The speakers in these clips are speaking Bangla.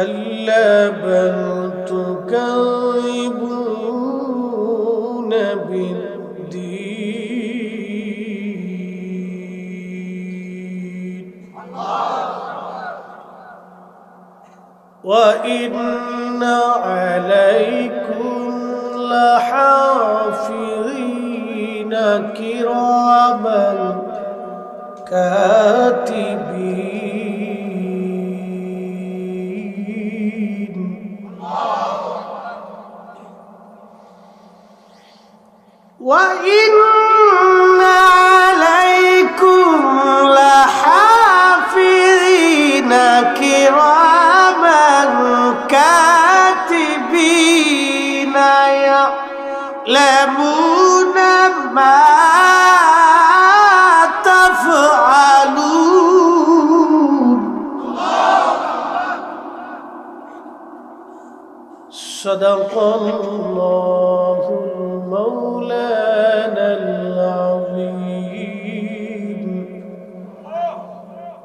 كلا بل تكذبون بالدين وإن عليكم لحافظين كراما كاتبين وإن عليكم لحافظين كراما كاتبين يعلمون ما تفعلون صدق الله مولانا العظيم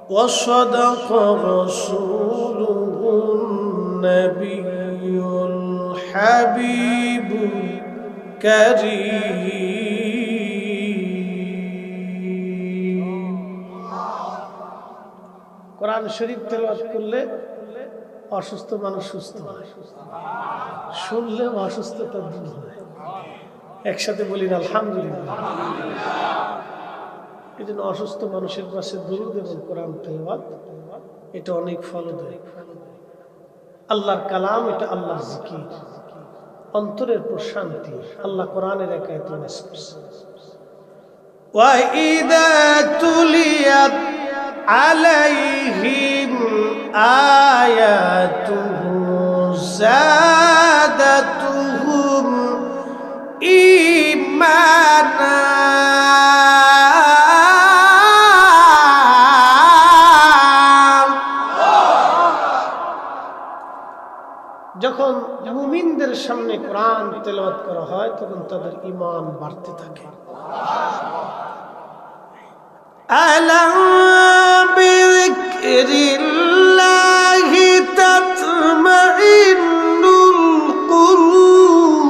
وصدق رسوله النبي الحبيب الكريم কোরআন শরীফ তেলাওয়াত করলে অসুস্থ মানুষ সুস্থ হয়, শুনলে অসুস্থতা দূর হয়। একসাথে বলি আলহামদুলিল্লাহ। এই জন্য অসুস্থ মানুষের পাশে দুরূদ এবং কোরআন তেলাওয়াত এটা অনেক ফলদায়ক। আল্লাহর কালাম এটা আল্লাহর জিকির, অন্তরের প্রশান্তি। আল্লাহ কোরআনের এক আয়াতে ওয়াজ করছে, وَإِذَا تُلِيَتْ عَلَيْهِمْ آيَاتُهُ زَادَتْهُمْ إِيمَانًا যখন মুমিনদের সামনে কোরআন তেলাওয়াত করা হয় তখন তাদের ঈমান বাড়তে থাকে। আলা বিযিকরিল্লাহি তাতমাইন্নুল কুলুব।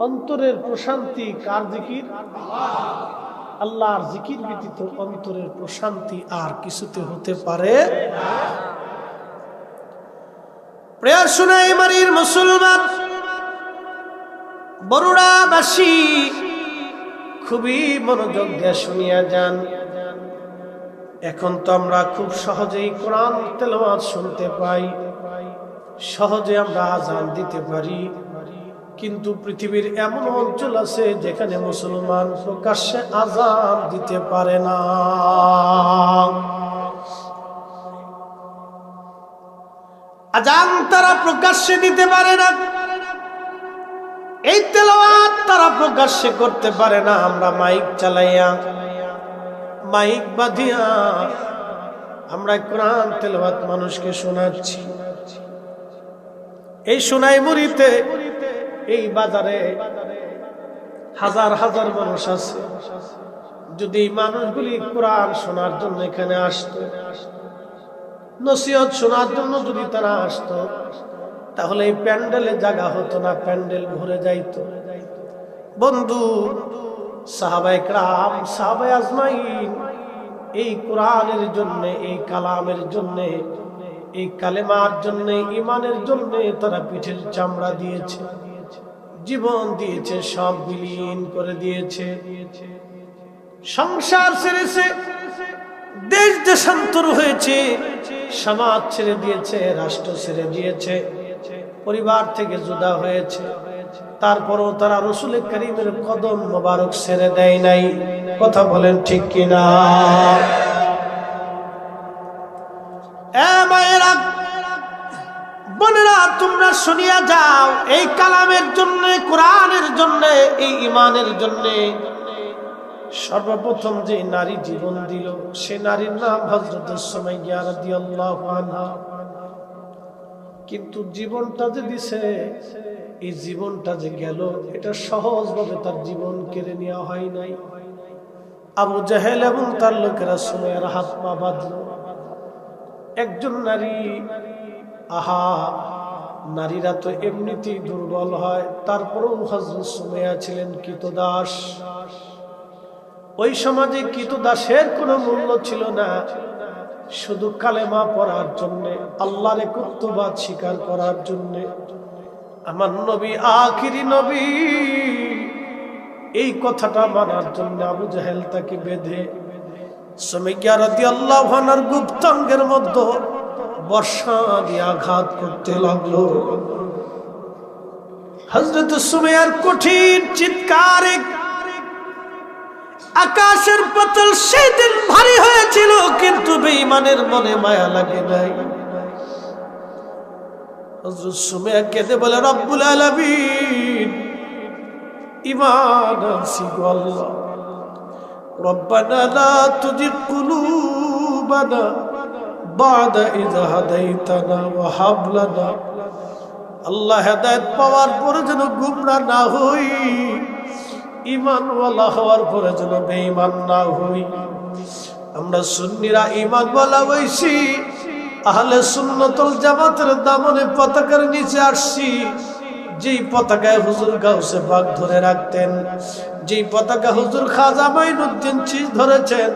অন্তরের প্রশান্তি কার জিকির? আল্লাহর জিকির ব্যতীত অন্তরের প্রশান্তি আর কিছুতে হতে পারে না। প্রিয় সোনাইমারীর মুসলমান বরুড়াবাসী, খুবই মনোযোগ দিয়ে শুনিয়া যান। এখন তো আমরা খুব সহজেই কোরআন তেলাওয়াত শুনতে পাই, সহজে আমরা আযান দিতে পারি, কিন্তু পৃথিবীর এমন অঞ্চল আছে যেখানে মুসলমান প্রকাশ্যে আযান দিতে পারে না। আযান তারা প্রকাশ্যে দিতে পারে না, এই তেলাওয়াত তারা প্রকাশ্যে করতে পারে না। আমরা মাইক চালাইয়া, মাইক বাঁধিয়া আমরা কোরআন তেলাওয়াত মানুষকে শোনাচ্ছি। এই সোনাইমুড়িতে, এই বাজারে হাজার হাজার মানুষ আছে। যদি মানুষগুলি কোরআন শোনার জন্য এখানে আসতো, নসিহত শোনার জন্য যদি তারা আসতো, তাহলে এই প্যান্ডেলে জায়গা হতো না, প্যান্ডেল ভরে যাইতো। বন্ধু, সাহাবায়ে কেরাম, সাহাবায়ে আজমাইন এই কোরআনের জন্য, এই কালামের জন্য, এই কালেমার জন্য, ঈমানের জন্য তারা পিঠের চামড়া দিয়েছে, জীবন দিয়েছে, সব বিলীন করে দিয়েছে। সংসার ছেড়েছে, দেশ দেশান্তর হয়েছে, সমাজ ছেড়ে দিয়েছে, রাষ্ট্র ছেড়ে দিয়েছে, পরিবার থেকে জুদা হয়েছে। তারপরও তারা রাসূল কারীমের কদম মোবারক ছেড়ে দেয় নাই। কথা বলেন ঠিক কিনা? মায়েরা, বোনেরা, তোমরা শুনিয়া যাও, এই কালামের জন্য, কোরআনের জন্য, এই ঈমানের জন্য সর্বপ্রথম যে নারী জীবন দিল, সে নারীর নাম হযরত সুমাইয়া রাদিয়াল্লাহু আনহা। কিন্তু জীবনটা যে দিছে, এই জীবনটা যে গেল, এটা সহজভাবে তার জীবন কেড়ে নেওয়া হয় নাই। আবু জাহেল এবং তার লোকেরা সুমাইয়ার হাত পা বাঁধল। একজন নারী, আহা, নারীরা তো এমনিতেই দুর্বল হয়, তারপরেও হযরত সুমাইয়া ছিলেন কৃতদাস। ওই সমাজে কৃতদাসের কোনো মূল্য ছিল না। শুধু কালেমা পড়ার জন্য, আল্লাহর একাত্মবাদ স্বীকার করার জন্য, আমার নবী আখিরি নবী, এই কথাটা মানার জন্য আবু জাহেল তাকে বেঁধে সুমাইয়া রাদিয়াল্লাহু আনহার গুপ্তাঙ্গের মধ্যে বর্ষা দিয়ে আঘাত করতে লাগলো। হযরত সুমাইয়ার কঠিন চিৎকারে আকাশের পাতল সেদিন ভারী হয়েছিল, কিন্তু বেঈমানের মনে মায়া লাগে নাই। হযরত সুমাইয়া কেঁদে বলে, রব্বুল আলামিন, ঈমান আনছি গো আল্লাহ, রব্বানা লা তুযিগ কুলুবানা বা'দা ইয হাদাইতানা ওয়া হাব লানা। আল্লাহ, হেদায়েত পাওয়ার পরে যেন গুমরাহ না হই, ঈমানওয়ালা হওয়ার পরে যেন বেঈমান না হই। আমরা সুন্নিরা ঈমানওয়ালা হইছি, আহলে সুন্নাতুল জামাতের দামনে পতাকার নিচে আসছি, যেই পতাকায় হুজুর গাউসে পাক ধরে রাখতেন, যেই পতাকা হুজুর খাজা মাইনুদ্দিন চিস ধরেছেন,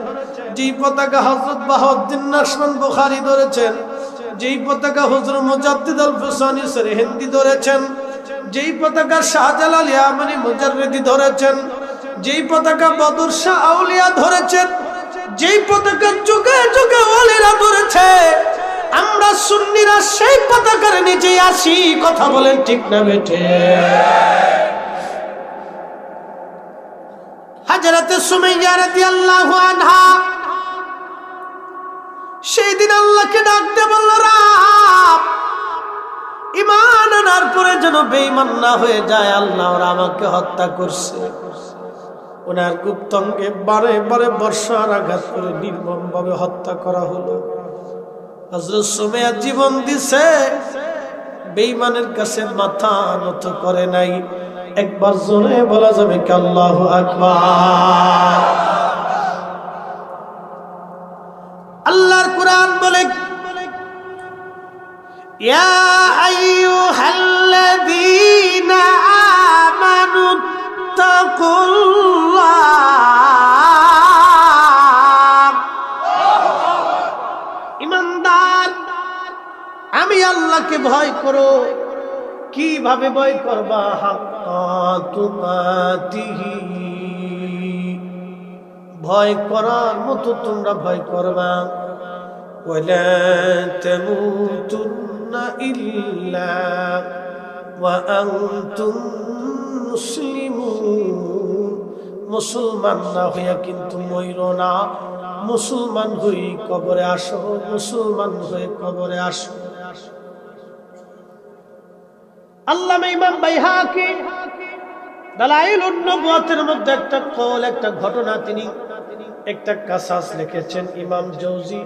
যেই পতাকা হযরত বাহাউদ্দিন নাশমান বুখারী ধরেছেন, যেই পতাকা হুজুর মুজাদ্দিদ আল ফুসানি সরহিন্দি ধরেছেন, যেই পতাকা শাহজালাল ইয়ামানি মুজাররিদি ধরেছেন, যেই পতাকা বদর শাহ আউলিয়া ধরেছেন, যেই পতাকা যুগে যুগে ওলিরা ধরেছে, আমরা সুন্নিরা সেই পতাকার নিচে আসি। কথা বলেন ঠিক না বেঠে? হযরত সুমাইয়া রাদিয়াল্লাহু আনহা সেই দিন আল্লাহকে ডাকতে বলল, রব, ঈমান আনার পরে যেন বেঈমান না হয়ে যায়। আল্লাহ ওরা আমাকে হত্যা করছে। ওনার গুপ্তাঙ্গে বারে বারে বর্ষার আঘাত করে নির্মমভাবে হত্যা করা হলো। হযরত সুমাইয়া জীবন দিছে, বেঈমানের কাছে মাথা নত করে নাই। একবার জোরে বলা যাবে কি আল্লাহু আকবার? আল্লাহর কুরআন বলে, ইয়া আইয়ুহাল্লাযীনা আমানু তাকুল্লাহ। ঈমানদার, আমি আল্লাহকে ভয় করো। কিভাবে ভয় করবা? হাক্কা তুকাতিহি, ভয় করার মতো তোমরা ভয় করবা। ওয়ালা তামুতুন্না ইল্লা ওয়া আনতুম মুসলিমুন। মুসলমান না হইয়া কিন্তু মইরো না, মুসলমান হই কবরে আসো, মুসলমান হয়ে কবরে আসো। আল্লামা ইমাম বাইহাকি দালাইলুন নবুওয়াতের মধ্যে একটা কওল, একটা ঘটনা, তিনি একটা কাসাস লিখেছেন। ইমাম জৌজি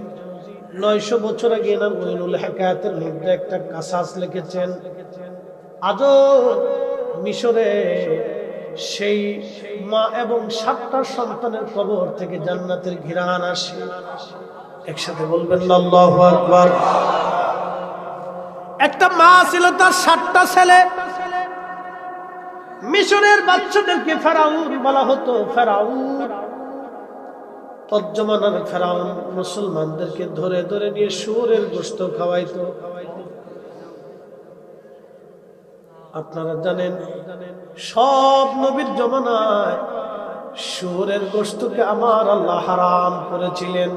900 বছর আগে এনার উইনুল হিকায়াতের মধ্যে একটা কাসাস লিখেছেন। আজও মিশরে সেই মা এবং 7টা সন্তানের কবর থেকে জান্নাতের ঘিরান আসে। একসাথে বলবেন না আল্লাহু আকবার। একটা মা ছিল, তার 7টা ছেলে। মিশরের বাচ্চাদেরকে ফেরাউন বলা হতো। ফেরাউন, তর্জমানার ফেরাউন, মুসলমানদেরকে ধরে ধরে নিয়ে শুয়োরের গোশত খাওয়াইতো। আপনারা জানেন, সব নবীর জমানায় শুয়োরের গোশতকে আমার আল্লাহ হারাম করেছিলেন।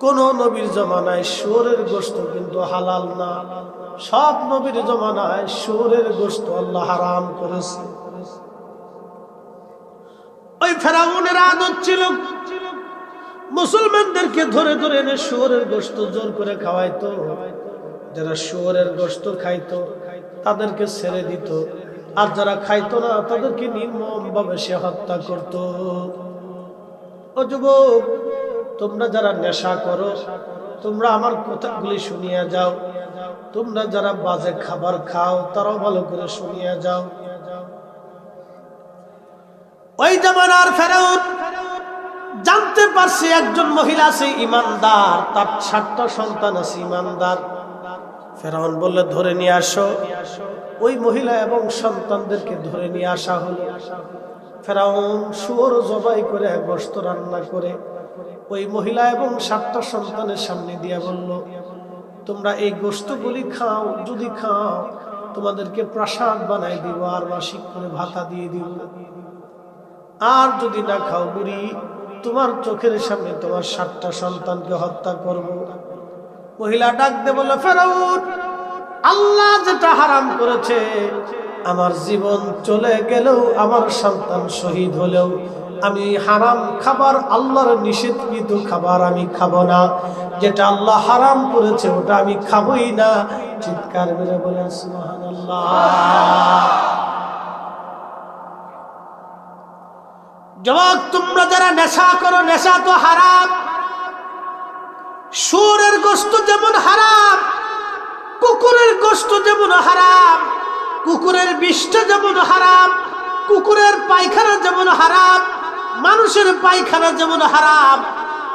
কোন নবীর জমানায় শুয়োরের গোশত কিন্তু হালাল না। সব নবীর জমানায় শুয়োরের গোশত আল্লাহ হারাম করেছে। ওই ফেরাউনের আদত ছিল মুসলমানদেরকে ধরে ধরে এনে শুয়োরের গোশত জোর করে খাওয়াইতো। যারা শুয়োরের গোশত খাইতো তাদেরকে ছেড়ে দিত, আর যারা খাইতো না তাদেরকে নির্মম ভাবে সে হত্যা করত। ও যুবক, তোমরা যারা নেশা করো, তোমরা আমার কথাগুলি শুনিয়া যাও। তোমরা যারা বাজে খাবার খাও, তারাও ভালো করে শুনিয়া যাও। ওই জামানার ফেরাউন জানতে পারছে একজন মহিলা আছে ইমানদার, তার 7টা সন্তান আছে ইমানদার। ফেরাউন বললে ধরে নিয়ে আসো। ওই মহিলা এবং সন্তানদেরকে ধরে নিয়ে আসা হলো। ফেরাউন শুয়োর জবাই করে গোশত রান্না করে ওই মহিলা এবং 7টা সন্তানের সামনে দিয়া বলল, তোমরা এই গোশতগুলি খাও, যদি খাও তোমাদেরকে প্রাসাদ বানাই দিব আর মাসিক করে ভাতা দিয়ে দিব, আর যদি না খাও বুড়ি তোমার চোখের সামনে তোমার 7টা সন্তানকে হত্যা করব। মহিলা ডাক দিয়ে বলল, ফেরাউন আল্লাহ যেটা হারাম করেছে, আমার জীবন চলে গেলেও আমার সন্তান শহীদ হলেও আমি হারাম খাবার, আল্লাহর নিষেধকৃত খাবার আমি খাবো না। যেটা আল্লাহ হারাম করেছে ওটা আমি খাবোই না। চিৎকার মেরে বলেন সুবহানাল্লাহ। যুবক, তোমরা যারা নেশা করো, নেশা তো হারাম। শুয়োরের গোশত যেমন হারাম, কুকুরের গোশত যেমন হারাম, কুকুরের বিষটা যেমন হারাম, কুকুরের পায়খানা যেমন হারাম, মানুষের পায়খানা যেমন হারাম,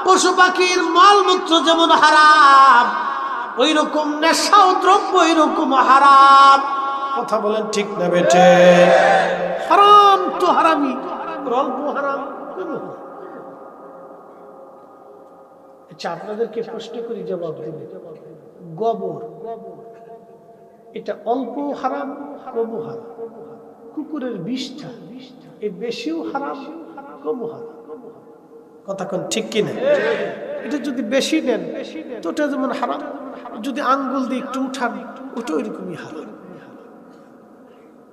পশু পাখির মলমূত্র যেমন হারাম, ওই রকম নেশাও দ্রব্য ওই রকম হারাম। কথা বলেন ঠিক না বেটে? হারাম তো হারামি, অল্প হারাম। আচ্ছা, আপনাদেরকে প্রশ্ন করি, জবাব দিন। গোবর এটা অল্প হারাম, কমও হারাম। কুকুরের বিষটা এই বেশিও হারাম, কমও হারাম। কথা কোন ঠিক কিনা? এটা যদি বেশি নেন তো ওটা যেমন হারাম, যদি আঙ্গুল দিয়ে একটু উঠান ওটা ওইরকমই হারাম।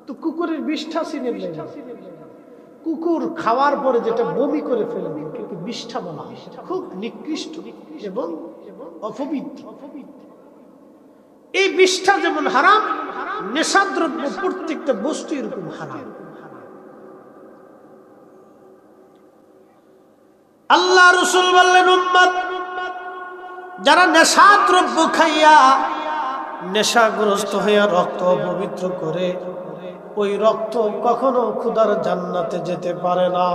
তো কুকুরের বিষটা চিনেন না? কুকুর খাওয়ার পরে যেটা বমি করে ফেলে কিন্তু বিষটা বলা হয়, খুব নিকৃষ্ট এবং অপবিত্র। এই বিষটা যেমন হারাম, নেশাদ্রব্য প্রত্যেকটা বস্তু এরকম হারাম। আল্লাহ রাসূল বললেন, উম্মত যারা নেশাদ্রব্য খাইয়া নেশাগ্রস্ত হইয়া রক্ত অপবিত্র করে, ওই রক্ত কখনো খোদার জান্নাতে যেতে পারে না।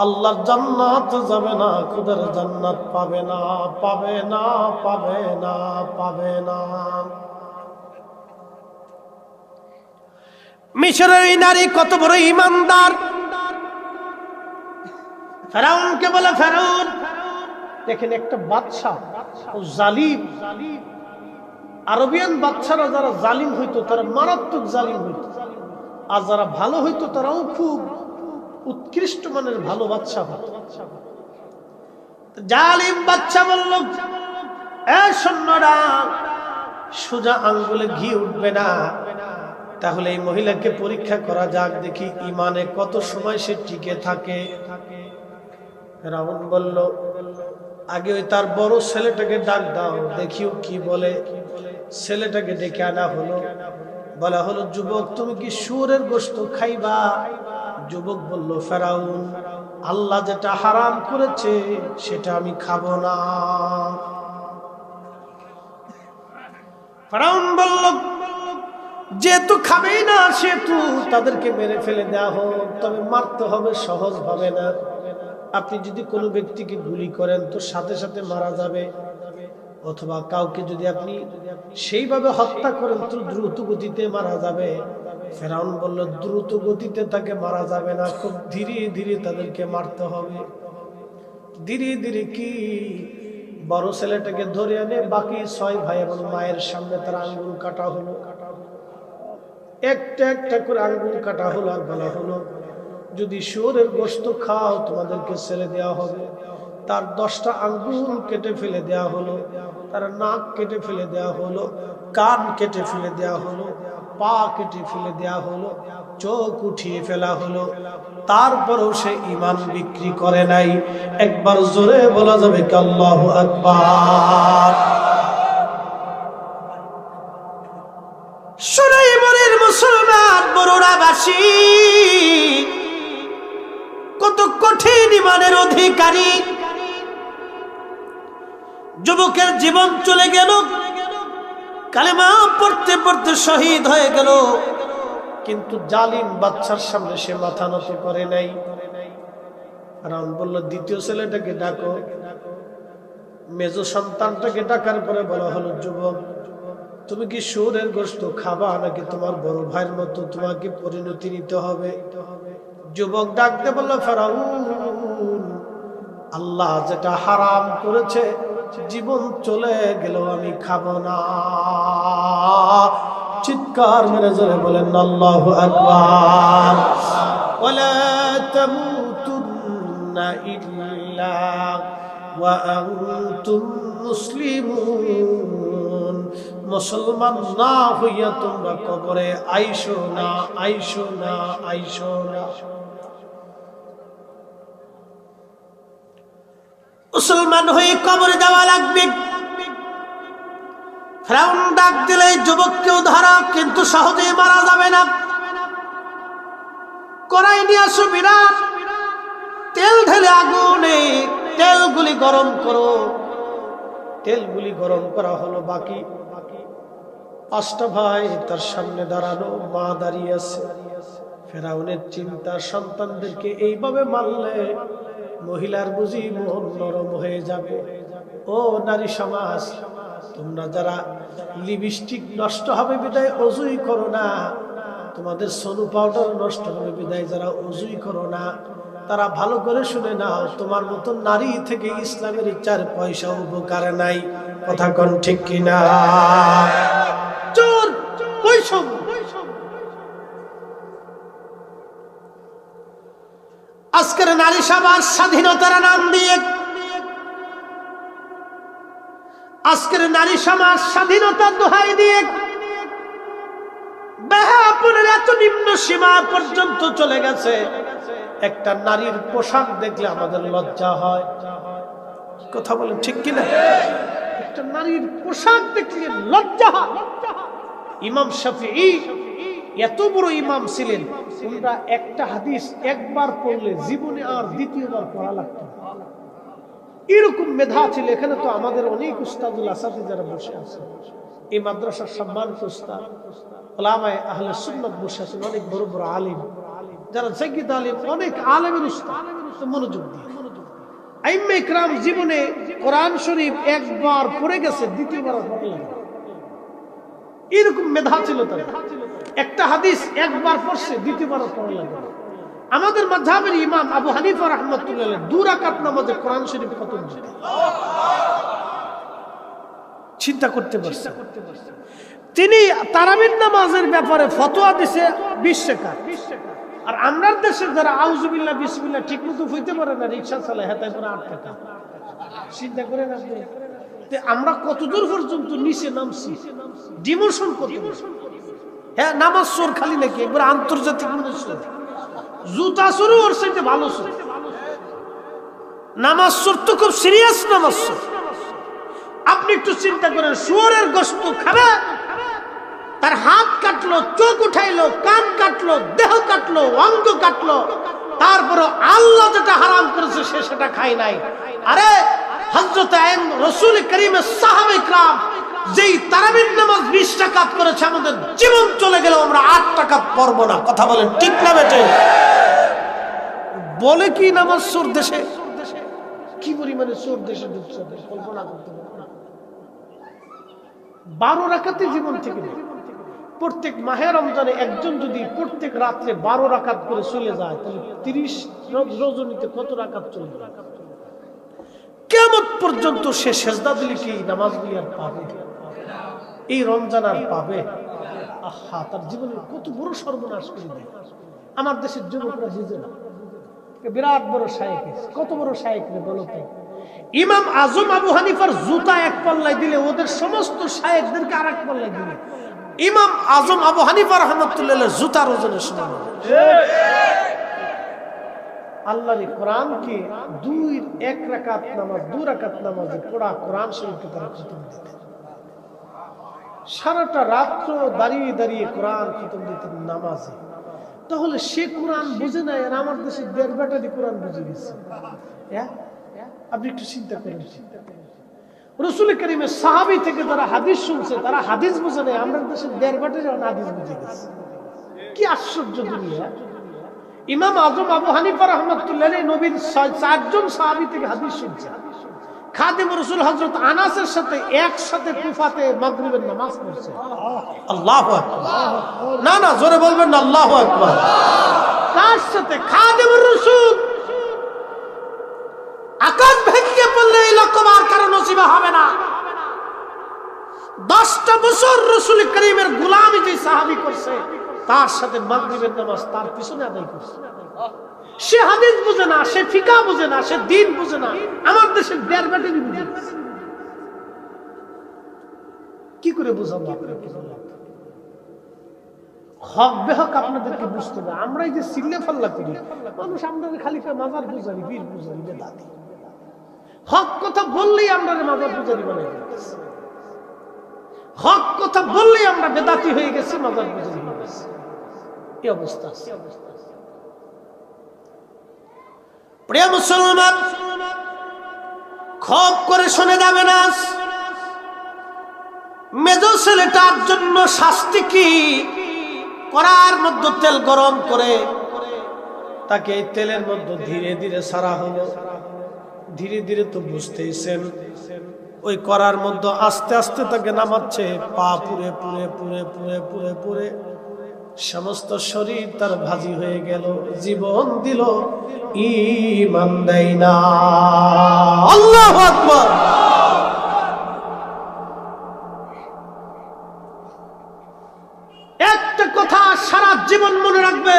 আল্লাহর জান্নাত যাবে না, খোদার জান্নাত পাবে না, পাবে না, পাবে না, পাবে না। মিশরের এই নারী কত বড় ইমানদার। ফেরাউনকে বলে, ফেরাউন দেখেন একটা বাদশা ও জালিম। আরবিয়ান বাদশারা যারা জালিম হইতো তারা মারাত্মক জালিম হইতো, আর যারা ভালো হইতো তারাও খুব উৎকৃষ্ট মানের ভালো বাদশা হতো। জালিম বাদশা বলল, এ সৈন্যরা, সোজা আঙ্গুলে ঘি উঠবে না, তাহলে এই মহিলাকে পরীক্ষা করা যাক, দেখি ইমানে কত সময় সে টিকে থাকে। ফেরাউন বলল, আগে ওই তার বড় ছেলেটাকে ডাক দাও, দেখিও কি বলে। ছেলেটাকে ডেকে আনা হলো। বলা হলো, যুবক তুমি কি শুয়োরের গোশত খাইবা? যুবক বলল, ফেরাউন আল্লাহ যেটা হারাম করেছে সেটা আমি খাবো না। ফেরাউন বলল, যেহেতু খাবেই না সেহেতু তাদেরকে মেরে ফেলে দেওয়া হোক, তবে মারতে হবে, সহজ ভাবে না। আপনি যদি কোনো ব্যক্তিকে গুলি করেন তো সাথে সাথে মারা যাবে, অথবা কাউকে যদি আপনি সেইভাবে হত্যা করেন তো দ্রুত গতিতে মারা যাবে। ফেরাউন বলল, দ্রুত গতিতে তাকে মারা যাবে না, খুব ধীরে ধীরে তাদেরকে মারতে হবে। ধীরে ধীরে কি? বড় ছেলেটাকে ধরে আনে, বাকি 6 ভাই এবং মায়ের সামনে তার আঙ্গুল কাটা হলো। একটা একটা করে আঙ্গুল কাটা হলো, আর বলা হলো, যদি শুয়োরের গোশত খাও তোমাদেরকে ছেড়ে দেওয়া হবে। তার 10টা আঙ্গুল কেটে ফেলে দেওয়া হলো, তার নাক কেটে ফেলে দেওয়া হলো, কান কেটে ফেলে দেওয়া হলো, পা কেটে ফেলে দেওয়া হলো, চোখ উঠিয়ে ফেলা হলো। তারপরেও সে ঈমান বিক্রি করে নাই। একবার জোরে বলা যাবে কি আল্লাহু আকবার? সুরাইমনের মুসলমান বরুড়াবাসী কত কঠিন ঈমানের অধিকারী। যুবকের জীবন চলে গেল, কালেমা পড়তে পড়তে শহীদ হয়ে গেল, কিন্তু জালিম বাদশার সামনে সে মাথা নত করে নাই। ফেরাউন বলল দ্বিতীয় ছেলেটাকে ডাকো। মেজ সন্তানটাকে ডাকার পরে বলা হলো, যুবক তুমি কি শুয়োরের গোশত খাবা নাকি তোমার বড় ভাইয়ের মতো তোমাকে পরিণতি নিতে হবে? যুবক ডাকতে বলল, ফেরাউন আল্লাহ যেটা হারাম করেছে জীবন চলে গেলেও আমি খাবো না। চিৎকার মেরে জোরে বলেন আল্লাহু আকবার। ওয়ালা তামুতুন্না ইল্লা ওয়া আনতুম মুসলিমুন। মুসলমান না হইয়া তোমরা কবরে আইসো না, আইসো না, আইসো না। মুসলমান হয়ে কবরে যাওয়া লাগবে। ফেরাউন ডাক দিলে যুবককেও ধরা, কিন্তু সহজে মারা যাবে না। কড়াই নিয়ে আসো, বিরাট তেল ঢেলে আগুনে তেলগুলি গরম করো। তেলগুলি গরম করা হলো। বাকি 5টা ভাই তার সামনে দাঁড়ানো, মা দাঁড়িয়ে আছে। ফেরাউনের চিন্তা, সন্তানদেরকে এইভাবে মারলে মহিলার বুঝি মন নরম হয়ে যাবে। ও নারী সমাজ, তোমরা যারা লিপস্টিক নষ্ট হবে বিদায় অজুই করো না, তোমাদের সোনু পাউডার নষ্ট হবে বিদায় যারা অজুই করো না, তারা ভালো করে শুনে নাও, তোমার মতো নারী থেকে ইসলামের 4 পয়সা উপকার নাই। কথা কোন ঠিক কিনা? চোর বৈষম। আজকের নারী সমাজ স্বাধীনতার নাম দিয়ে, আজকের নারী সমাজ স্বাধীনতার দোহাই দিয়ে বেহাপনের এত নিম্ন সীমা পর্যন্ত চলে গেছে। একটা নারীর পোশাক দেখলে আমাদের লজ্জা হয়। কথা বলেন ঠিক কিনা? একটা নারীর পোশাক দেখলে লজ্জা হয়। ইমাম শাফিঈ এত বড় ইমাম ছিলেন, তোমরা একটা হাদিস একবার পড়লে জীবনে আর দ্বিতীয়বার পড়া লাগতো না, এরকম মেধা ছিল। এখানে তো আমাদের অনেক উস্তাদুল আসাদি যারা বসে আছে, এই মাদ্রাসার সম্মানিত উস্তাদ উলামায়ে আহলে সুন্নাত বসে আছেন, অনেক বড় বড় আলিম যারা জাগিদ আলিম, অনেক আলেমের উস্তাদ। মনোযোগ দিয়ে আইম্মে ইকরাম জীবনে কোরআন শরীফ একবার পড়ে গেছে, দ্বিতীয়বার পড়ে না, এরকম মেধা ছিল তাদের। একটা হাদিস একবার পড়ছে, দ্বিতীয়বার পড়া লাগে না। আমাদের মাযহাবের ইমাম আবু হানিফা রাহমাতুল্লাহ আলাইহি 2 রাকাত নামাজে কোরআন শরীফ খতম দিতেন। চিন্তা করতে পারছেন? তিনি তারাবির নামাজের ব্যাপারে ফতোয়া দিছে 20 টাকা। আর আমরার দেশে যারা আউযুবিল্লাহ বিসমিল্লাহ ঠিক মতো হইতে পারে না, রিকশা চালায় হেতায় করে 8 টাকা। চিন্তা করেন আপনি, আমরা কতদূর পর্যন্ত নিচে নামছি, ডিমোশন কত। হ্যাঁ, নামাজ চোর খালি নাকি, একবার আন্তর্জাতিক মনে চোর, জুতা চোরও ওর সাথে ভালো চোর। নামাজ চোর তো খুব সিরিয়াস নামাজ চোর। আপনি একটু চিন্তা করেন, শুয়োরের গোশত খাবে, তার হাত কাটলো, চোখ উঠাইলো, কান কাটলো, দেহ কাটলো, অঙ্গ কাটলো, তারপরে আল্লাহ যেটা হারাম করেছে সে সেটা খায় নাই। আরে হযরত রাসূল করিমের সাহাবা ইকরাম যেই তারাবির নামাজ 20 রাকাত করেছে, আমাদের জীবন চলে গেল আমরা 8 রাকাত পড়ব না। কথা বলেন ঠিক না বেটে? বলে কি নামাজ চোর দেশে, কি পরিমাণে চোর দেশে ঢুকছে কল্পনা করতে পারেন। 12 রাকাতে জীবন থেকে নেই। প্রত্যেক মাহে রমজানে একজন যদি প্রত্যেক রাত্রে 12 রাকাত করে চলে যায়, তাহলে 30 রজনীতে কত রাকাত চলে যায়? কিয়ামত পর্যন্ত সে সেজদা দিলে কি নামাজগুলি আর পাবে? এই রমজান আর পাবে? আহা, তার জীবনে কত বড় সর্বনাশ করে দেয়। আমার দেশের যুবকরা বুঝে না, বিরাট বড় শায়েখ, কত বড় শায়েখ রে বলো তো। ইমাম আজম আবু হানিফার জুতা এক পাল্লায় দিলে ওদের সমস্ত শায়েখদেরকে আরেক পাল্লায় দিলে ইমাম আজম আবু হানিফা রাহমাতুল্লাহ আলাইহি জুতার ওজনের সমান। আল্লাহর কোরআন কি 1 রাকাত নামাজ, 2 রাকাত নামাজে পড়া কোরআন শরীফকে তারা খতম দিতেন। সারাটা রাত্র দাঁড়িয়ে দাঁড়িয়ে কোরআন খতম দিতেন নামাজে। তাহলে সে কোরআন বুঝে নাই, আর আমার দেশের 1.5 ব্যাটারি কোরআন বুঝে গেছে। আপনি একটু চিন্তা করেন, রাসূল করিমের সাহাবী থেকে যারা হাদিস শুনছে তারা হাদিস বুঝে নাই, আমাদের দেশের 1.5 ব্যাটারি হাদিস বুঝে গেছে। কি আশ্চর্য দুনিয়া! ইমাম আজম আবু হানিফা রাহমাতুল্লাহ আলাইহি নবীর 4 জন সাহাবী থেকে হাদিস শুনছেন। খাদিম রাসূল হযরত আনাসের সাথে একসাথে কুফাতে মাগরিবের নামাজ পড়ছে। আল্লাহু আকবার। না না জোরে বলবেন না, আল্লাহু আকবার। কার সাথে? খাদিম রাসূল। আকাশ ভেঙে পড়লে এই লকব আর কারো নসিবে হবে না। 10টা বছর রাসূল করিমের গোলামি যে সাহাবী করছে, তার সাথে মাগরিবের নামাজ তার পিছনে আদায় করছে। সে হাদিস বুঝে না, সে ফিকা বুঝে না, সে দ্বীন বুঝে না, আমার দেশের ডেরবেটেরই বুঝে না। কি করে বুঝাবো আপনাকে? হক বেহক আপনাদেরকে বুঝতে হবে। আমরা এই যে সিল্লে ফাল্লা করি, মানুষ আমাদের খালি মাজার পূজারি, বীর পূজারি, বেদাতি। হক কথা বললেই আমরা মাজার পূজারি বানাই দিয়েছি। হক কথা বললেই আমরা বেদাতি হয়ে গেছি, মাজার পূজারি হয়ে গেছি। এই অবস্থা। প্রিয় মুসলমান, খুব করে শুনে যাবে না, মেজো ছেলেটার জন্য শাস্তি কি? কড়ার মধ্যে তেল গরম করে তাকে এই তেলের মধ্যে ধীরে ধীরে সারা হলো। ধীরে ধীরে তো বুঝতেইছেন, ওই কড়ার মধ্যে আস্তে আস্তে তাকে নামাচ্ছে। পা পুড়ে পুড়ে পুড়ে পুড়ে পুড়ে পুড়ে সমস্ত শরীর তার ভাজি হয়ে গেল। জীবন দিল, ঈমান দেয় না। আল্লাহু আকবার। একটা কথা সারা জীবন মনে রাখবে,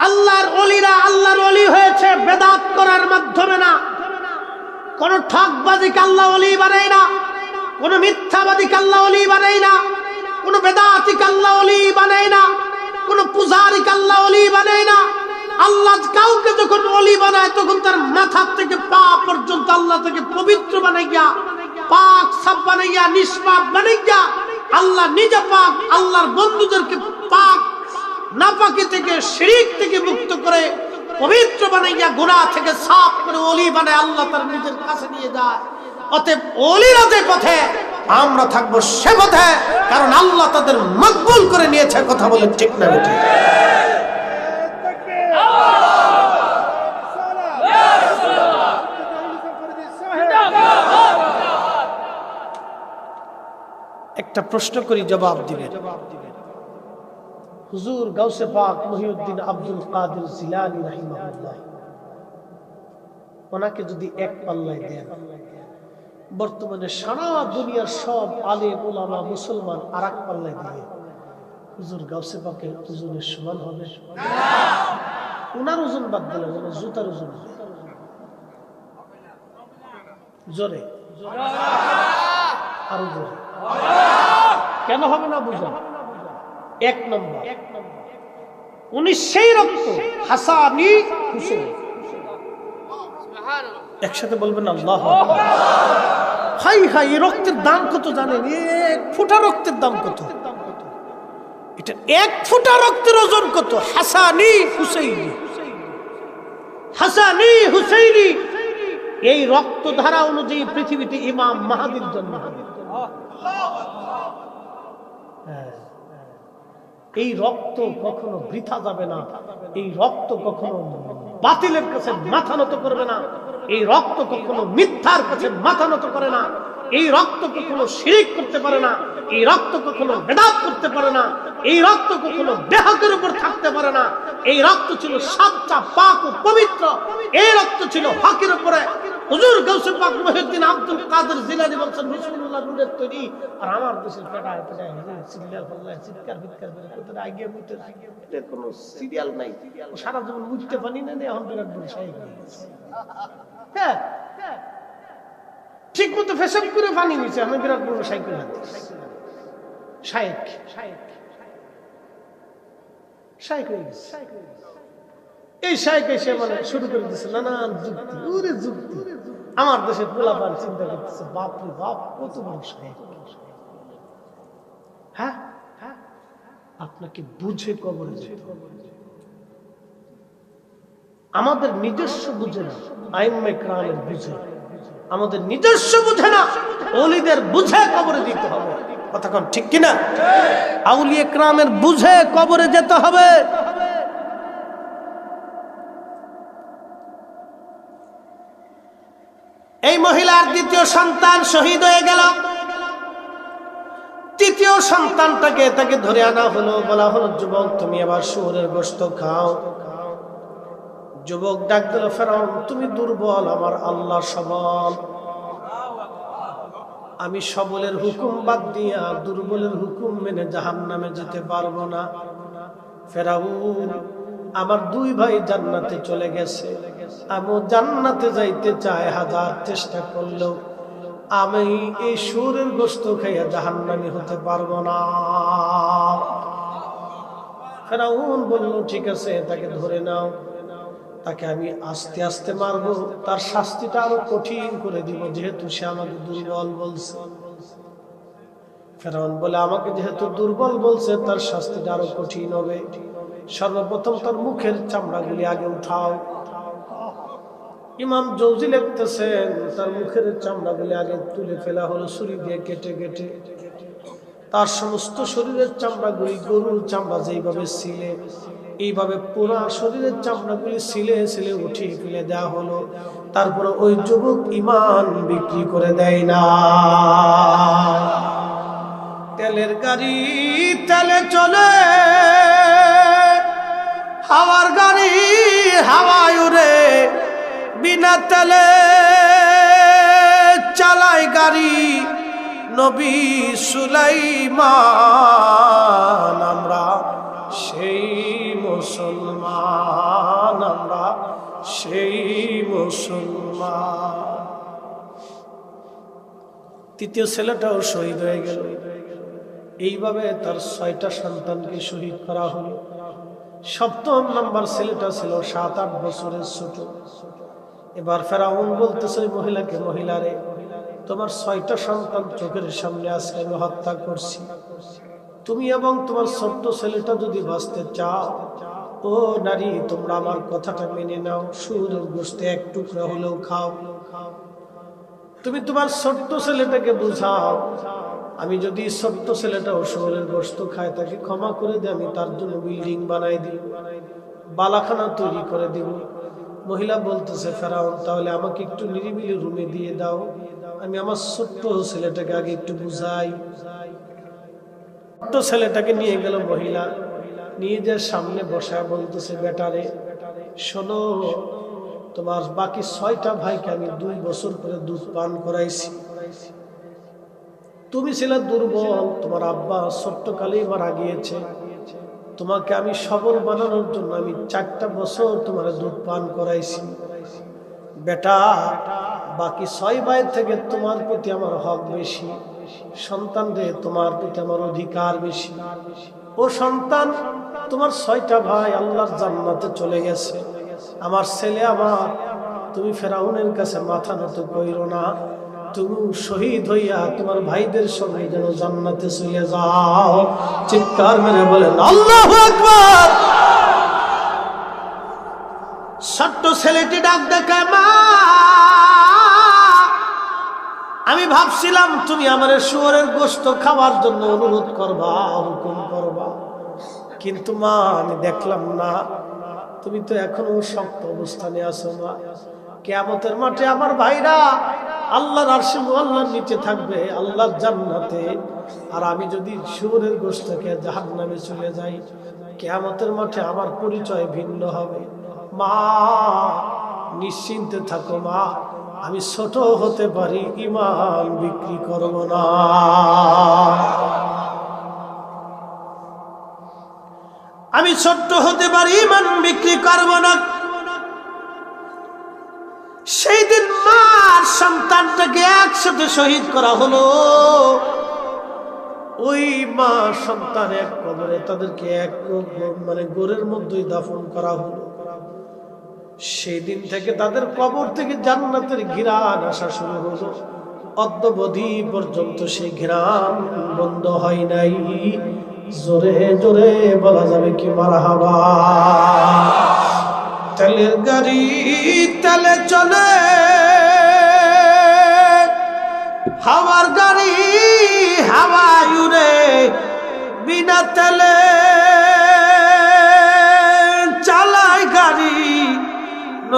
আল্লাহর ওলিরা আল্লাহর ওলি হয়েছে বেদাত করার মাধ্যমে না। কোন ঠকবাজিকে আল্লাহ ওলি বানায় না, কোন মিথ্যাবাদীকে আল্লাহ ওলি বানায় না, কোন বেদাতিকে আল্লাহ ওলি বানায় না, কোন পূজারীকে আল্লাহ ওলি বানায় না। আল্লাহ কাউকে যখন ওলি বানায় তখন তার মাথা থেকে পা পর্যন্ত আল্লাহ থেকে পবিত্র বানাইয়া, পাক সাফ বানাইয়া, নিষ্পাপ বানাইয়া, আল্লাহ নিজে পাক, আল্লাহর বন্ধুদেরকে পাক নাপাকি থেকে, শিরক থেকে মুক্ত করে পবিত্র বানাইয়া, গুনাহ থেকে সাফ করে ওলি বানায় আল্লাহ তার নিজের কাছে নিয়ে যায়। অতএব ওলিরা যে পথে, আমরা থাকবো সে পথে, কারণ আল্লাহ তাদের মকবুল করে নিয়েছে। কথা বলেন ঠিক না বেঠিক? একটা প্রশ্ন করি, জবাব দিবেন। হুজুর গাউসে পাক মহিউদ্দিন আব্দুল কাদের জিলানী রাহিমাহুল্লাহ, ওনাকে যদি এক পাল্লায় দেন, বর্তমানে সারা দুনিয়ার সব আলেম উলামা মুসলমান আর এক পাল্লায় দিলে হুজুর গাউসে পাকের ওজনের সমান হবে? ওনার ওজন বাদ দিলে জুতার ওজন হবে। জোরে আরো জোরে। কেন হবে না বুঝুন। এক নম্বর, উনি সেই রক্ত হাসানি হুসেন। একসাথে বলবেন আল্লাহু আকবার। হাই হাই, এই রক্তের দাম কত জানেন? এক ফোঁটা রক্তের দাম কত? এটা এক ফোঁটা রক্তের ওজন কত? হাসানি হুসাইনি, হাসানি হুসাইনি। এই রক্ত ধারা অনুযায়ী পৃথিবীতে ইমাম মাহদীর জন্ম হবে। এই রক্ত কখনো বৃথা যাবে না। এই রক্ত কখনো বাতিলের কাছে মাথা নত করবে না। এই রক্ত কখনো মিথ্যার কাছে মাথা নত করে না। এই রক্ত কখনো শিরক করতে পারে না। এই রক্ত কখনো বেদাত করতে পারে না। এই রক্ত কখনো বেহকের উপর থাকতে পারে না। এই রক্ত ছিল সাচ্চা, পাক ও পবিত্র। এই রক্ত ছিল হকের উপরে। হুজুর গাউসে পাক মহিউদ্দিন আব্দুল কাদের জিলানী বলেছেন, রাসূলুল্লাহ নূরের তৈরি। আর আমার দেশের পেটায় পেটায় সিরিয়াল ফল্লায় চিৎকার ফিৎকার করে কোথায় আগে মুইতে, এর কোনো সিরিয়াল নাই। সারা জীবন মুইতে পানি না, এখন বিরাট বড় শাইখ হয়ে গেছে। হ্যাঁ, ঠিক মতো ফেসব করে পানি নিচ্ছে, আমি বিরাট বড় শাইখ হয়ে গেছি। শাইখ শাইখ শাইখ হয়ে গেছে। এই শাইখ এসে মানে শুরু করে দিচ্ছে নানান যুক্তি, ওরে যুক্তি। আমার দেশের পোলাপান চিন্তা করতেছে, বাপ রে বাপ, কত বড় শাইখ। হ্যাঁ, আপনাকে বুঝে কবরে যেতে হবে। আমাদের নিজস্ব বুঝে না, আইম্মে কেরামের বুঝে, আমাদের নিজস্ব বুঝে না, ওলিদের বুঝে কবরে দিতে হবে। কতক্ষণ ঠিক কিনা? আউলিয়া কেরামের বুঝে কবরে যেতে হবে। এই মহিলার দ্বিতীয় সন্তান শহীদ হয়ে গেল। তৃতীয় সন্তানটাকে তাকে ধরে আনা হলো, বলা হলো যুবক তুমি আবার শুয়োরের গোশত খাও। যুবক ডাক দিল ফেরাউন তুমি দুর্বল, আমার আল্লাহ সবল। আমি সবলের হুকুম বাদ দিয়া দুর্বলের হুকুম মেনে জাহান্নামে যেতে পারবো না। ফেরাউন আমার দুই ভাই জান্নাতে চলে গেছে, আমিও জান্নাতে যাইতে চাই, হাজার চেষ্টা করলেও আমি এই শুয়োরের গোশত খাইয়া জাহান্নামী হতে পারবো না। ফেরাউন বলল ঠিক আছে তাকে ধরে নাও, তাকে আমি আস্তে আস্তে মারবো, তার শাস্তিটা আরো কঠিন করে দিব, যেহেতু সে আমাকে দুর্বল বলছে। ফেরাউন বলে আমাকে যেহেতু দুর্বল বলছে তার শাস্তিটা আরো কঠিন হবে। সর্বপ্রথম তার মুখের চামড়াগুলি আগে উঠাও। ইমাম জৌজি লিখতেছেন তার মুখের চামড়াগুলি আগে তুলে ফেলা হলো ছুরি দিয়ে কেটে কেটে। তার সমস্ত শরীরের চামড়াগুলি গরুর চামড়া যেইভাবে ছিলে এইভাবে পুরা শরীরের চামড়াগুলি ছিলে ছিলে উঠিয়ে ফেলে দেওয়া হলো। তারপরে ওই যুবক ঈমান বিক্রি করে দেয় না। তেলের গাড়ি তেলে চলে, হাওয়ার গাড়ি হাওয়ায় উড়ে, বিনা তেলে চালায় গাড়ি নবী সুলাইমান। আমরা সেই মুসলমান, আমরা সেই মুসলমান। তৃতীয় ছেলেটাও শহীদ হয়ে গেল। এইভাবে তার 6টা সন্তানকে শহীদ করা হলো। সপ্তম নম্বর ছেলেটা ছিল 7-8 বছরের ছোট। এবার ফেরাউন বলতেছে ওই মহিলাকে, মহিলারে তোমার 6টা সন্তান চোখের সামনে আজকে আমি হত্যা করছি, তুমি এবং তোমার ছোট্ট ছেলেটা যদি বাঁচতে চাও, ও নারী তোমরা আমার কথাটা মেনে নাও, শুয়োরের গোশত এক টুকরা হলেও খাও। তুমি তোমার ছোট্ট ছেলেটাকে বুঝাও, আমি যদি ছোট্ট ছেলেটা শুয়োরের গোশত খায় তাকে ক্ষমা করে দিই, আমি তার জন্য বিল্ডিং বানাই দিব, বালাখানা তৈরি করে দিব। মহিলা বলতেছে ফেরাউন তাহলে আমাকে একটু নিরিবিলি রুমে দিয়ে দাও, আমি আমার ছোট্ট ছেলেটাকে আগে একটু বুঝাই। ছোট্ট ছেলেটাকে নিয়ে গেল মহিলা, নিয়ে যে সামনে বসায় বলতেছে বেটারে শোনো, তোমার বাকি 6টা ভাইকে আমি 2 বছর করে দুধ পান করাইছি। তুমি ছিলে দুর্বল, তোমার আব্বা ছোট্টকালেই মারা গিয়েছে, তোমাকে আমি সবল বানানোর জন্য আমি 4টা বছর তোমার দুধ পান করাইছি। বেটা বাকি 6 ভাই থেকে তোমার প্রতি আমার হক বেশি, সন্তান রে তোমার প্রতি আমার অধিকার বেশি। ও সন্তান তোমার 6টা ভাই আল্লাহর জান্নাতে চলে গেছে, আমার ছেলে আমার, তুমি ফেরাউনের কাছে মাথা নত কইরো না, তুমি শহীদ হইয়া তোমার ভাইদের সঙ্গে যেন জান্নাতে চলে যাও। চিৎকার মেরে বলেন আল্লাহু আকবার। ছোট্ট ছেলেটি ডাক দেখে মা, আমি ভাবছিলাম তুমি আমার শুয়োরের গোশত খাওয়ার জন্য অনুরোধ করবা, হুকুম করবা, কিন্তু মা আমি দেখলাম না, তুমি তো এখনো শক্ত অবস্থানে আছো মা। কিয়ামতের মাঠে আমার ভাইরা আল্লাহর আরশে মুআল্লার নিচে থাকবে, আল্লাহর জান্নাতে, আর আমি যদি শুয়োরের গোশত খেয়ে জাহান্নামে চলে যাই, কিয়ামতের মাঠে আমার পরিচয় ভিন্ন হবে। মা নিশ্চিন্তে থাকো মা, আমি ছোট হতে পারি, ঈমান বিক্রি করব না। আমি ছোট্ট হতে পারি, ঈমান বিক্রি করব না। সেই দিন মার সন্তানটাকে একসাথে শহীদ করা হলো। ওই মা সন্তান এক কবরে, তাদেরকে এক মানে গোরের মধ্যেই দাফন করা হলো। সেই দিন থেকে তাদের কবর থেকে জান্নাতের ঘিরান আসা শুরু হলো। অদ্যাবধি পর্যন্ত সেই ঘিরান বন্ধ হয় নাই। জোরে জোরে বলা যাবে কি মারহাবা। তেলের গাড়ি তেলে চলে, হাওয়ার গাড়ি হাওয়ায়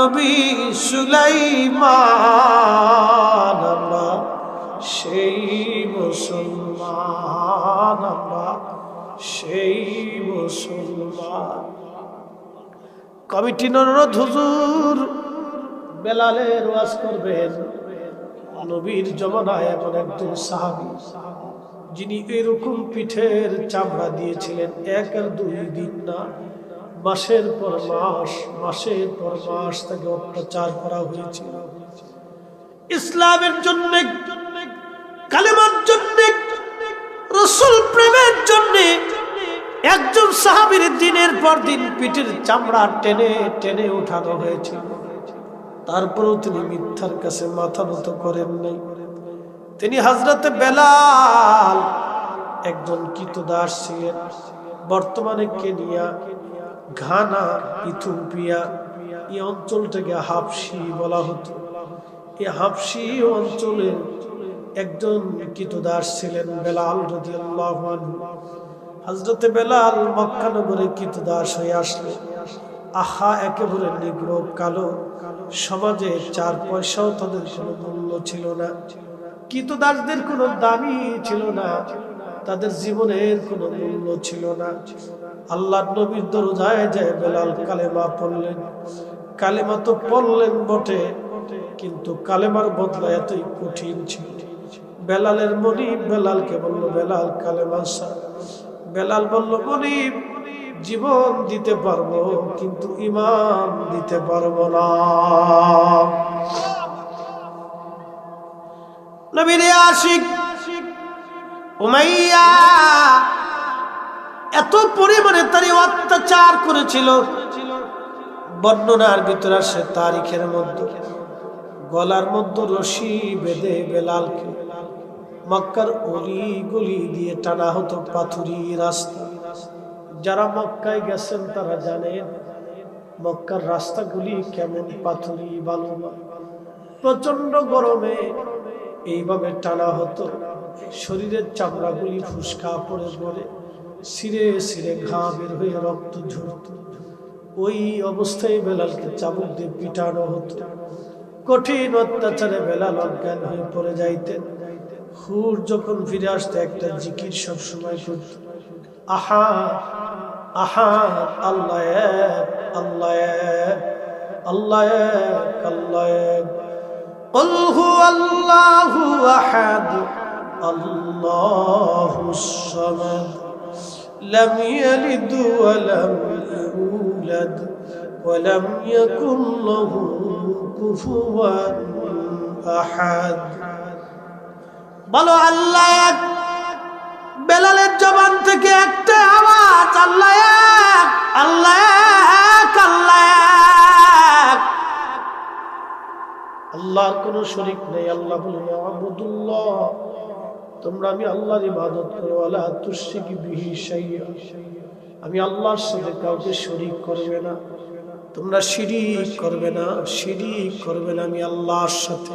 নবী সুলাইমান আমরা সেই মুসলমান, আমরা সেই মুসলমান। কমিটির অনুরোধ, হুজুর বেলালের ওয়াজ করবেন। নবীর জমানায় এমন একজন সাহাবী যিনি এরকম পিঠের চামড়া দিয়েছিলেন, এক আর দুই দিন না, মাসের পর মাস, মাসের পর মাস তাকে অত্যাচার করা হয়েছিল। ইসলামের জন্য, কালেমার জন্য, রাসূল প্রেমের জন্য একজন সাহাবীর দিনের পর দিন পিঠের চামড়া টেনে টেনে উঠানো হয়েছিল। তারপরেও তিনি মিথ্যার কাছে মাথা নত করেন নাই। তিনি হযরতে বেলাল, একজন কৃতদাস ছিলেন। বর্তমানে কেনিয়া, ঘানা, ইথিওপিয়া এই অঞ্চলটাকে হাবশি বলা হতো। এই হাবশি অঞ্চলের একজন কৃতদাস ছিলেন বেলাল রাদিয়াল্লাহু আনহু। হযরতে বেলাল মক্কা নগরে কৃতদাস হয়ে আসলেন। আহা, একেবারে নিগ্রো কালো, সমাজে 4 পয়সাও তাদের কোনো মূল্য ছিল না। কৃতদাসদের কোনো দামই ছিল না, তাদের জীবনের কোনো মূল্য ছিল না। আল্লাহর নবীর দরজায় যায় বেলাল কালেমা পড়লেন। কালেমা তো পড়লেন বটে, কিন্তু কালেমার বদলা এতই কঠিন ছিল। বেলালের মনিব বেলালকে বলল, বেলাল কালেমা ছাড়। বেলাল বলল, মনিব জীবন দিতে পারবো, কিন্তু ঈমান দিতে পারবো না। নবীর আশিক উমাইয়া এত পরিমাণে তার অত্যাচার করেছিল, বর্ণনার ভিতরে আসে তারিখের মধ্যে গলার মধ্যে রশি বেঁধে বেলালকে মক্কার অলি গলি দিয়ে টানা হতো, পাথুরি রাস্তা। যারা মক্কায় গেছেন তারা জানেন মক্কার রাস্তাগুলি কেমন, পাথুরি বালু। প্রচন্ড গরমে এইভাবে টানা হতো, শরীরের চামড়াগুলি ফুসকা পড়ে পড়ে সিরে সিরে ঘা বের হয়ে রক্ত ঝরত। ওই অবস্থায় বেলালকে চাবুক দিয়ে পিটানো হতো। কঠিন অত্যাচারে বেলাল অজ্ঞান হয়ে পড়ে যাইতেন। হুর যখন ফিরে আসতে একটা জিকির সবসময় করত, আহা আহা আল্লাহ এক, আল্লাহ এক, আল্লাহ এক, আল্লাহ এক। قل هو الله أحد الله الصمد لم يلد ولم يولد ولم يكن له كفوا أحد। বলো আল্লাহ এক। বেলালের জবান থেকে একটা আওয়াজ, আল্লাহ এক, আল্লাহ এক, আল্লাহ এক। আল্লাহর কোন শরীক নেই। আল্লাহ বলেন, আবুদুল্লাহ, তোমরা আমি আল্লাহর ইবাদত করো, ওয়ালা তুশরিকু বিহি শাইআ, আমি আল্লাহর সাথে কাউকে শরীক করবে না। তোমরা শিরিক করবে না, শিরিক করবে না আমি আল্লাহর সাথে।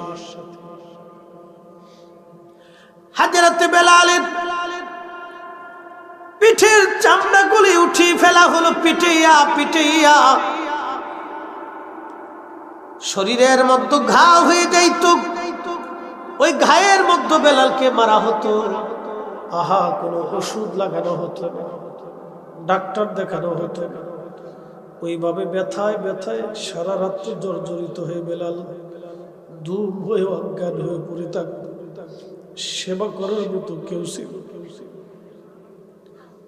হযরতে বেলালের পিঠের চামড়াগুলি উঠিয়ে ফেলা হলো, পিটাইয়া পিটাইয়া শরীরের মধ্যে ঘা হয়ে যাইত। ওই ঘায়ের মধ্যে বেলালকে মারা হতো। আহা, কোনো ওষুধ লাগানো হতো না, ডাক্তার দেখানো হতো না। ওইভাবে ব্যথায় ব্যথায় সারা রাত্রি জর্জরিত হয়ে বেলাল ধূম হয়ে অজ্ঞান হয়ে পড়ে থাকত। সেবা করার মতো কেউ ছিল।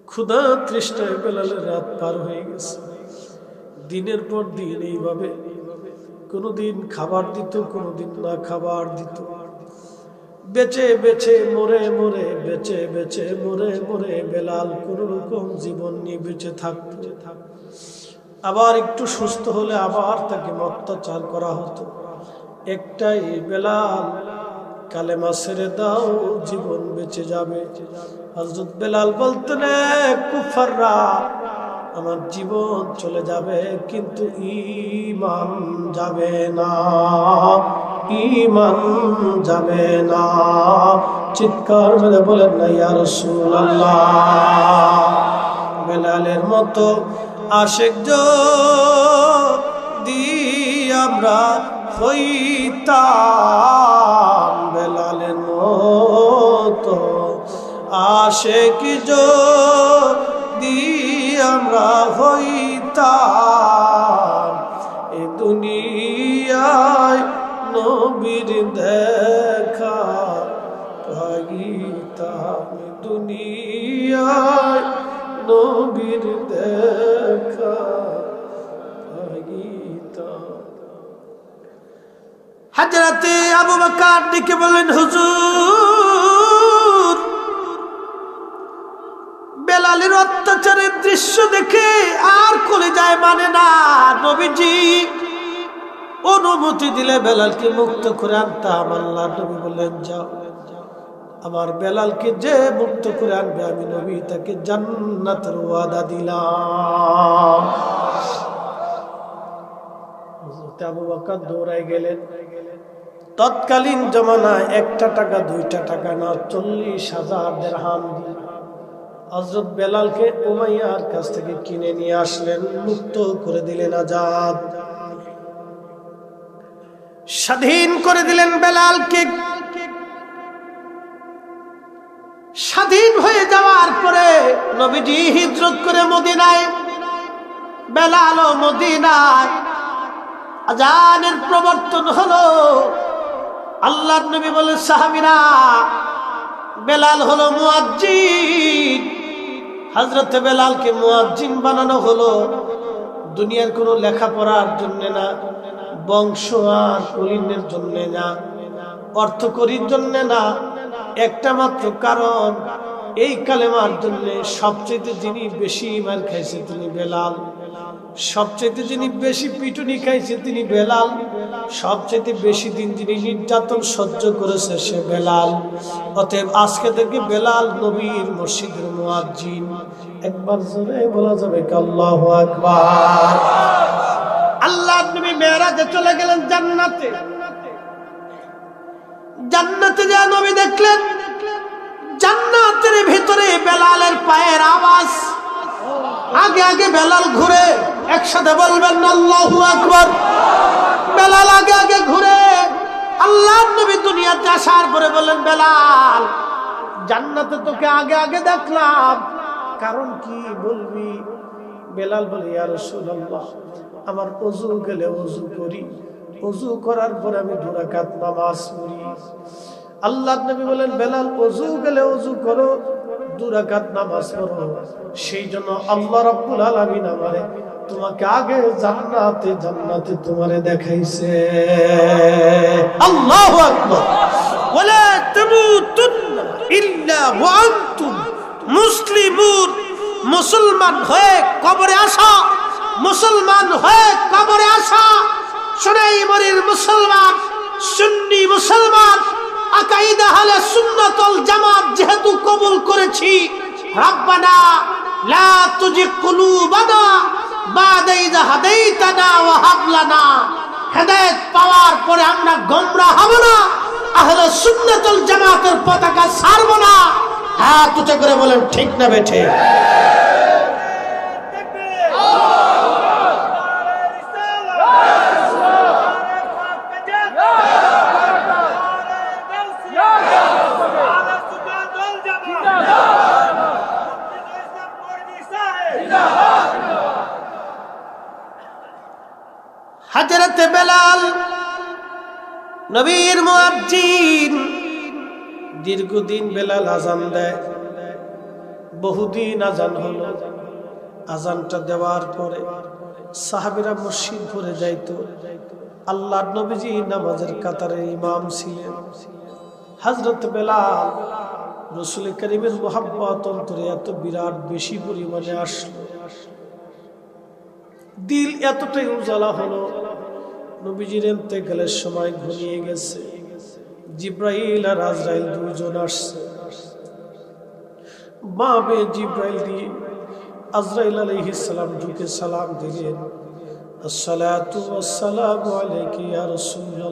ক্ষুধা তৃষ্ণায় বেলালের রাত পার হয়ে গেছে। দিনের পর দিন এইভাবে কোনদিন খাবার দিত, কোনদিন না খাবার দিত। বেঁচে বেঁচে মরে মরে, বেঁচে বেঁচে মরে মরে বেলাল কোন রকম জীবন নিয়ে বেঁচে থাকত। আবার একটু সুস্থ হলে আবার তাকে অত্যাচার করা হতো। একটাই, বেলাল কালেমা ছেড়ে দাও, জীবন বেঁচে যাবে। হযরত বেলাল বলতেন, কুফাররা, আমার জীবন চলে যাবে কিন্তু ঈমান যাবে না, ঈমান যাবে না। চিৎকার করে বলেন না ইয়া রাসূলুল্লাহ। বেলালের মতো আশিক যদি আমরা হইতাম বেলালের মতো আশিক যদি আমরা হইতাম এ দুনিয়ায় নবীর দেখা পাইতাম দুনিয়ায় নবীর দেখা পাইতাম। হযরতে আবু বকর ডেকে বললেন, হুজুর বেলালের অত্যাচারের দৃশ্য দেখে আর কলিজায় মানে না, নবীজি অনুমতি দিলে বেলালকে মুক্ত করে আনতাম। আল্লাহর নবী বললেন, যাও, আমার বেলালকে যে মুক্ত করে আনবে আমি নবী তাকে জান্নাতের ওয়াদা দিলাম। হযরত আবু বকর দৌড়ায় গেলেন। তৎকালীন জমানায় 1টা টাকা 2টা টাকা না, 40,000 দিরহাম দিয়ে হযরত বেলালকে উমাইয়ার কাছ থেকে কিনে নিয়ে আসলেন, মুক্ত করে দিলেন, আজাদ স্বাধীন করে দিলেন বেলালকে। স্বাধীন হয়ে যাওয়ার পরে নবীজি হিজরত করে মদিনায়, বেলালও মদিনায়। আজানের প্রবর্তন হলো। আল্লাহর নবী বলেন, সাহাবীরা বেলাল হলো মুয়াজ্জিন। হযরত বেলালকে মুয়াজ্জিন বানানো হলো দুনিয়ার কোনো লেখাপড়ার জন্য না, বংশ আর কুলীনের জন্য না, অর্থকরীর জন্য না, একটা মাত্র কারণ, এই কালেমার জন্য। সবচেয়ে যিনি বেশি মার খাইছে তিনি বেলাল, সবচেয়ে যিনি বেশি পিটুনি খাইছে তিনি বেলাল, সবচেয়ে বেশি দিন যিনি নির্যাতন সহ্য করেছে সে বেলাল। অতএব আজকে থেকে বেলাল নবীর মসজিদের মুয়াজ্জিন। একবার জোরে বলা যাবে কি আল্লাহু আকবার। আল্লাহর নবী মেরাজে চলে গেলেন জান্নাতে। জান্নাতে যা নবী দেখলেন জান্নাতের ভিতরে বেলালের পায়ের আওয়াজ। আগে আগে বেলাল ঘুরে, একসাথে বলবেন না আল্লাহু আকবার। বেলাল আগে আগে ঘুরে। আল্লাহর নবী দুনিয়াতে আসার পরে বললেন, বেলাল জান্নাতে তোকে আগে আগে দেখলাম, কারণ কি বলবি? বেলাল বলে, ইয়া রাসূলুল্লাহ আমার ওযু গেলে ওযু করি, ওযু করার পরে আমি 2 রাকাত নামাজ পড়ি। আল্লাহর নবী বলেন, বেলাল ওযু গেলে ওযু করো, 2 রাকাত নামাজ পড়ো। সেই জন্য আল্লাহ রাব্বুল আলামিন আমারে তোমাকে আগে জান্নাতে তোমারে দেখাইছে। আল্লাহু আকবার। ওয়ালা তামুতুন্না ইল্লা ওয়া আনতুম মুসলিমুন। মুসলমান হয়ে কবরে আসা, মুসলমান হয়ে কবরে আসা। সুনাইমুরির মুসলমান, সুন্নি মুসলমান, আকাইদা আহলে সুন্নাত ওয়াল জামাত যেহেতু কবুল করেছি, রব্বানা লা তুজিগ কুলুবানা বাদা ইয হাদাইতানা ওয়া হাব লানা। হেদায়েত পাওয়ার পরে আমরা গোমরাহ হব না, আহলে সুন্নাত ওয়াল জামাতের পতাকা ছাড়ব না। হাত উঁচু করে বলেন ঠিক না বেঠে? হযরত বেলাল নবীর মুয়াজ্জিন। দীর্ঘদিন বেলাল আজান দেয়, বহুদিন আজান হলো। আজানটা দেওয়ার পরে সাহাবীরা মসজিদ ভরে যাইতো। আল্লাহর নবীজি নামাজের কাতারে ইমাম ছিলেন। হযরত বেলাল রাসূল করিমের মুহাব্বত অন্তরে এত বিরাট বেশি পরিমাণে আসলো, দিল এতটাই উজালা হলো। নবীজির ইন্তেকালের সময় ঘনিয়ে গেছে। জিব্রাইল আর আজরাইল 2 জন আসছে। বাবে জিব্রাইল দিয়ে আজরাইল আলাইহিস সালাম ঢুকে সালাম দিলেন, আসসালাতু ওয়াসসালামু আলাইকা ইয়া রাসূলুল্লাহ।